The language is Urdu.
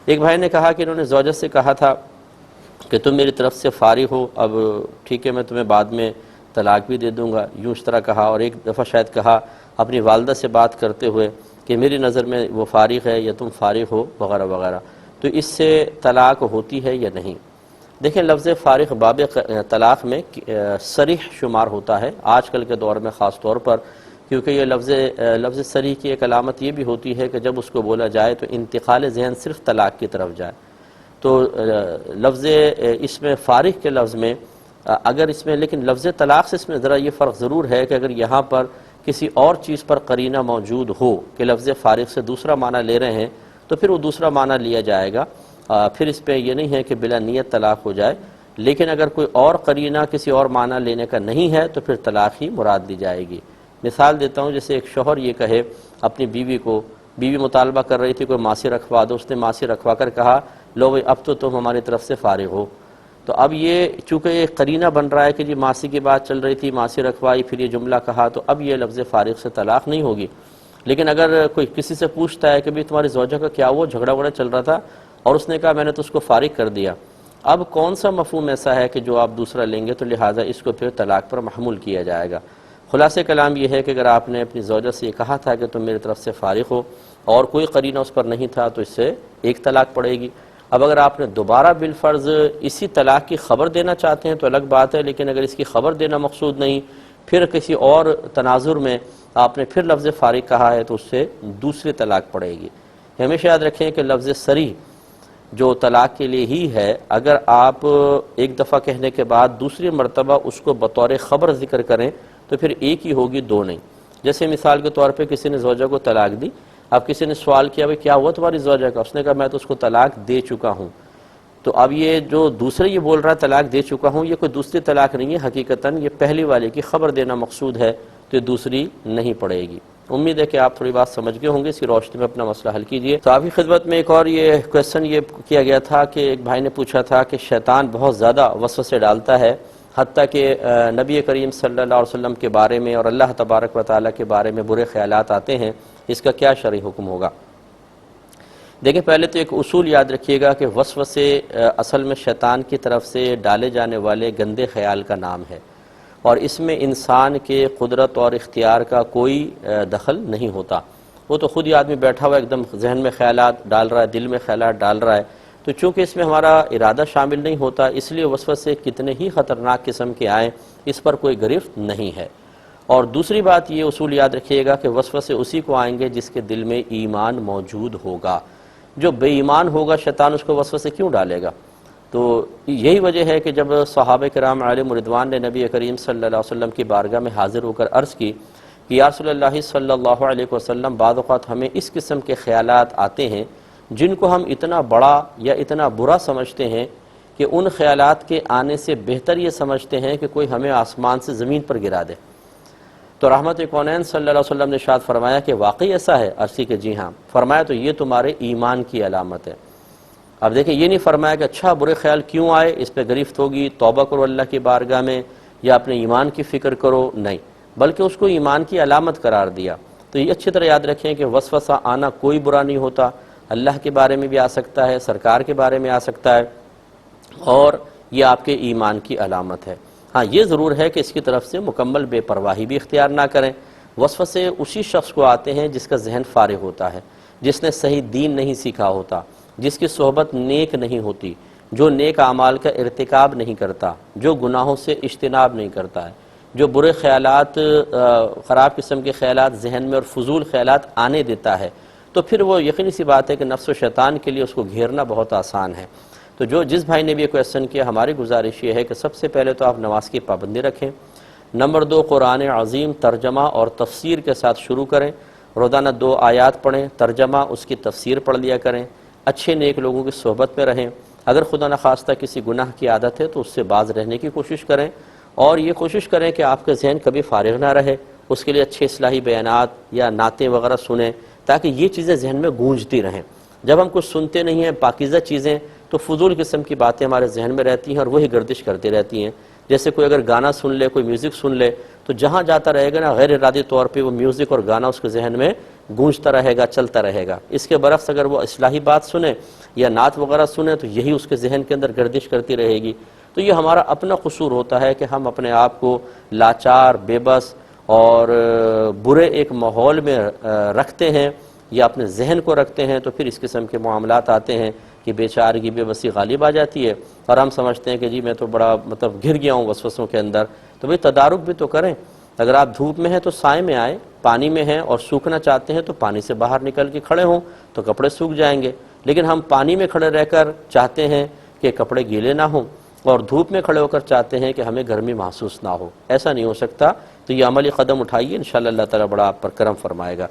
ایک بھائی نے کہا کہ انہوں نے زوجہ سے کہا تھا کہ تم میری طرف سے فارغ ہو، اب ٹھیک ہے میں تمہیں بعد میں طلاق بھی دے دوں گا، یوں اس طرح کہا، اور ایک دفعہ شاید کہا اپنی والدہ سے بات کرتے ہوئے کہ میری نظر میں وہ فارغ ہے یا تم فارغ ہو وغیرہ وغیرہ، تو اس سے طلاق ہوتی ہے یا نہیں؟ دیکھیں لفظ فارغ باب طلاق میں صریح شمار ہوتا ہے آج کل کے دور میں خاص طور پر، کیونکہ یہ لفظ صریح کی ایک علامت یہ بھی ہوتی ہے کہ جب اس کو بولا جائے تو انتقال ذہن صرف طلاق کی طرف جائے۔ تو لفظ اس میں فارغ کے لفظ میں اگر اس میں، لیکن لفظ طلاق سے اس میں ذرا یہ فرق ضرور ہے کہ اگر یہاں پر کسی اور چیز پر قرینہ موجود ہو کہ لفظ فارغ سے دوسرا معنی لے رہے ہیں تو پھر وہ دوسرا معنی لیا جائے گا، پھر اس پہ یہ نہیں ہے کہ بلا نیت طلاق ہو جائے، لیکن اگر کوئی اور قرینہ کسی اور معنی لینے کا نہیں ہے تو پھر طلاق ہی مراد دی جائے گی۔ مثال دیتا ہوں، جیسے ایک شوہر یہ کہے اپنی بیوی کو، بیوی مطالبہ کر رہی تھی کوئی ماسی رکھوا دو، اس نے ماسی رکھوا کر کہا لو بھئی اب تو تم ہماری طرف سے فارغ ہو، تو اب یہ چونکہ یہ قرینہ بن رہا ہے کہ جی ماسی کی بات چل رہی تھی، ماسی رکھوائی، پھر یہ جملہ کہا، تو اب یہ لفظ فارغ سے طلاق نہیں ہوگی۔ لیکن اگر کوئی کسی سے پوچھتا ہے کہ بھی تمہاری زوجہ کا کیا وہ جھگڑا وگڑا چل رہا تھا اور اس نے کہا میں نے تو اس کو فارغ کر دیا، اب کون سا مفہوم ایسا ہے کہ جو آپ دوسرا لیں گے، تو لہٰذا اس کو پھر طلاق پر محمول کیا جائے گا۔ خلاصہ کلام یہ ہے کہ اگر آپ نے اپنی زوجہ سے یہ کہا تھا کہ تم میری طرف سے فارغ ہو اور کوئی قرینہ اس پر نہیں تھا تو اس سے ایک طلاق پڑے گی۔ اب اگر آپ نے دوبارہ بالفرض اسی طلاق کی خبر دینا چاہتے ہیں تو الگ بات ہے، لیکن اگر اس کی خبر دینا مقصود نہیں، پھر کسی اور تناظر میں آپ نے پھر لفظ فارغ کہا ہے تو اس سے دوسری طلاق پڑے گی۔ ہمیشہ یاد رکھیں کہ لفظ صریح جو طلاق کے لیے ہی ہے، اگر آپ ایک دفعہ کہنے کے بعد دوسری مرتبہ اس کو بطور خبر ذکر کریں تو پھر ایک ہی ہوگی، دو نہیں۔ جیسے مثال کے طور پہ کسی نے زوجہ کو طلاق دی، اب کسی نے سوال کیا بھئی کیا ہوا تمہاری زوجہ کا، اس نے کہا میں تو اس کو طلاق دے چکا ہوں، تو اب یہ جو دوسرے یہ بول رہا ہے طلاق دے چکا ہوں، یہ کوئی دوسری طلاق نہیں ہے، حقیقتاً یہ پہلی والے کی خبر دینا مقصود ہے، تو یہ دوسری نہیں پڑے گی۔ امید ہے کہ آپ تھوڑی بات سمجھ گئے ہوں گے، اسی روشنی میں اپنا مسئلہ حل کیجئے۔ تو آپ کی خدمت میں ایک اور یہ کویسچن یہ کیا گیا تھا کہ ایک بھائی نے پوچھا تھا کہ شیطان بہت زیادہ وسوسے ڈالتا ہے، حتیٰ کہ نبی کریم صلی اللہ علیہ وسلم کے بارے میں اور اللہ تبارک و تعالیٰ کے بارے میں برے خیالات آتے ہیں، اس کا کیا شرعی حکم ہوگا؟ دیکھیں پہلے تو ایک اصول یاد رکھیے گا کہ وسوسے اصل میں شیطان کی طرف سے ڈالے جانے والے گندے خیال کا نام ہے، اور اس میں انسان کے قدرت اور اختیار کا کوئی دخل نہیں ہوتا، وہ تو خود ہی آدمی بیٹھا ہوا ایک دم ذہن میں خیالات ڈال رہا ہے، دل میں خیالات ڈال رہا ہے، تو چونکہ اس میں ہمارا ارادہ شامل نہیں ہوتا، اس لیے وسوسے کتنے ہی خطرناک قسم کے آئیں اس پر کوئی گرفت نہیں ہے۔ اور دوسری بات یہ اصول یاد رکھیے گا کہ وسوسے اسی کو آئیں گے جس کے دل میں ایمان موجود ہوگا، جو بے ایمان ہوگا شیطان اس کو وسوسے کیوں ڈالے گا؟ تو یہی وجہ ہے کہ جب صحابہ کرام علیہم رضوان نے نبی کریم صلی اللہ علیہ وسلم کی بارگاہ میں حاضر ہو کر عرض کی کہ یا رسول اللہ صلی اللہ علیہ وسلم، بعض اوقات ہمیں اس قسم کے خیالات آتے ہیں جن کو ہم اتنا بڑا یا اتنا برا سمجھتے ہیں کہ ان خیالات کے آنے سے بہتر یہ سمجھتے ہیں کہ کوئی ہمیں آسمان سے زمین پر گرا دے۔ تو رحمت کونین صلی اللہ علیہ وسلم نے ارشاد فرمایا کہ واقعی ایسا ہے؟ عرض کی کہ جی ہاں۔ فرمایا تو یہ تمہارے ایمان کی علامت ہے۔ اب دیکھیں یہ نہیں فرمایا کہ اچھا برے خیال کیوں آئے، اس پہ گرفت ہوگی، توبہ کرو اللہ کی بارگاہ میں یا اپنے ایمان کی فکر کرو، نہیں، بلکہ اس کو ایمان کی علامت قرار دیا۔ تو یہ اچھی طرح یاد رکھیں کہ وسوسہ آنا کوئی برا نہیں ہوتا، اللہ کے بارے میں بھی آ سکتا ہے، سرکار کے بارے میں آ سکتا ہے، اور یہ آپ کے ایمان کی علامت ہے۔ ہاں یہ ضرور ہے کہ اس کی طرف سے مکمل بے پرواہی بھی اختیار نہ کریں۔ وسوسے اسی شخص کو آتے ہیں جس کا ذہن فارغ ہوتا ہے، جس نے صحیح دین نہیں سیکھا ہوتا، جس کی صحبت نیک نہیں ہوتی، جو نیک اعمال کا ارتکاب نہیں کرتا، جو گناہوں سے اجتناب نہیں کرتا ہے، جو برے خیالات، خراب قسم کے خیالات ذہن میں اور فضول خیالات آنے دیتا ہے، تو پھر وہ یقینی سی بات ہے کہ نفس و شیطان کے لیے اس کو گھیرنا بہت آسان ہے۔ تو جس بھائی نے بھی یہ کویسچن کیا، ہماری گزارش یہ ہے کہ سب سے پہلے تو آپ نماز کی پابندی رکھیں، نمبر 2 قرآن عظیم ترجمہ اور تفسیر کے ساتھ شروع کریں، روزانہ 2 آیات پڑھیں، ترجمہ اس کی تفسیر پڑھ لیا کریں، اچھے نیک لوگوں کی صحبت میں رہیں، اگر خدا نخواستہ کسی گناہ کی عادت ہے تو اس سے باز رہنے کی کوشش کریں، اور یہ کوشش کریں کہ آپ کا ذہن کبھی فارغ نہ رہے، اس کے لیے اچھے اصلاحی بیانات یا نعتیں وغیرہ سنیں تاکہ یہ چیزیں ذہن میں گونجتی رہیں۔ جب ہم کچھ سنتے نہیں ہیں پاکیزہ چیزیں تو فضول قسم کی باتیں ہمارے ذہن میں رہتی ہیں اور وہی گردش کرتی رہتی ہیں۔ جیسے کوئی اگر گانا سن لے، کوئی میوزک سن لے، تو جہاں جاتا رہے گا نا غیر ارادی طور پہ وہ میوزک اور گانا اس کے ذہن میں گونجتا رہے گا، چلتا رہے گا۔ اس کے برعکس اگر وہ اصلاحی بات سنے یا نعت وغیرہ سنیں تو یہی اس کے ذہن کے اندر گردش کرتی رہے گی۔ تو یہ ہمارا اپنا قصور ہوتا ہے کہ ہم اپنے آپ کو لاچار، بے بس اور برے ایک ماحول میں رکھتے ہیں یا اپنے ذہن کو رکھتے ہیں، تو پھر اس قسم کے معاملات آتے ہیں کہ بیچارگی، بے بسی غالب آ جاتی ہے اور ہم سمجھتے ہیں کہ جی میں تو بڑا گر گیا ہوں وسوسوں کے اندر۔ تو بھئی تدارک بھی تو کریں، اگر آپ دھوپ میں ہیں تو سائے میں آئیں، پانی میں ہیں اور سوکھنا چاہتے ہیں تو پانی سے باہر نکل کے کھڑے ہوں تو کپڑے سوکھ جائیں گے، لیکن ہم پانی میں کھڑے رہ کر چاہتے ہیں کہ کپڑے گیلے نہ ہوں اور دھوپ میں کھڑے ہو کر چاہتے ہیں کہ ہمیں گرمی محسوس نہ ہو، ایسا نہیں ہو سکتا۔ تو یہ عملی قدم اٹھائیے، انشاءاللہ اللہ تعالیٰ بڑا آپ پر کرم فرمائے گا۔